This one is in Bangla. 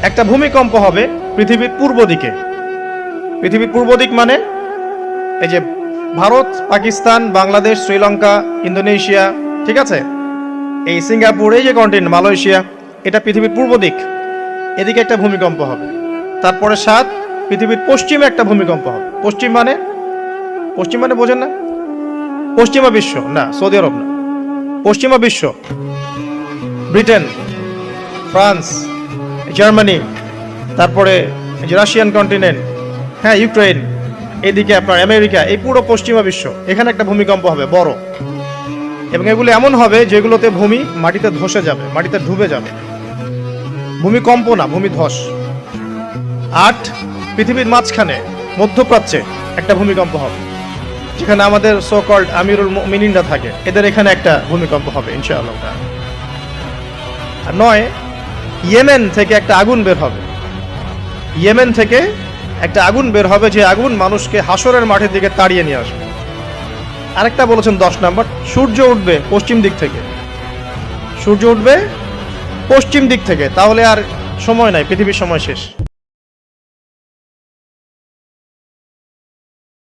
একটা ভূমিকম্প হবে পৃথিবীর পূর্ব দিকে। পৃথিবীর পূর্ব দিক মানে এই যে ভারত, পাকিস্তান, বাংলাদেশ, শ্রীলঙ্কা, ইন্দোনেশিয়া, ঠিক আছে, এই সিঙ্গাপুর, এই যে কন্টিনেন্ট মালয়েশিয়া, এটা পৃথিবীর পূর্ব দিক। এদিকে একটা ভূমিকম্প হবে। তারপরে 7 পৃথিবীর পশ্চিমে একটা ভূমিকম্প হবে। পশ্চিম মানে বোঝেন না? পশ্চিমা বিশ্ব না, সৌদি আরব না, পশ্চিমা বিশ্ব, ব্রিটেন, ফ্রান্স, জার্মানি, তারপরে যে রাশিয়ান কন্টিনেন্ট, হ্যাঁ, ইউক্রেন, এদিকে আপনার আমেরিকা, এই পুরো পশ্চিমা বিশ্ব, এখানে একটা ভূমিকম্প হবে বড়। এবং এগুলো এমন হবে যেগুলোতে ভূমি মাটিতে ধসে যাবে, মাটিতে ডুবে যাবে। ভূমিকম্প না, ভূমিধস। 8 পৃথিবীর মাঝখানে মধ্যপ্রাচ্যে একটা ভূমিকম্প হবে, যেখানে আমাদের সো কল্ড আমিরুল মুমিনিনরা থাকে, এদের এখানে একটা ভূমিকম্প হবে ইনশাআল্লাহ। আর 9 ইয়েমেন থেকে একটা আগুন বের হবে। ইয়েমেন থেকে একটা আগুন বের হবে, যে আগুন মানুষকে হাসরের মাঠের দিকে তাড়িয়ে নিয়ে আসবে। আরেকটা বলেছেন 10 নম্বর, সূর্য উঠবে পশ্চিম দিক থেকে। সূর্য উঠবে পশ্চিম দিক থেকে, তাহলে আর সময় নাই, পৃথিবীর সময় শেষ।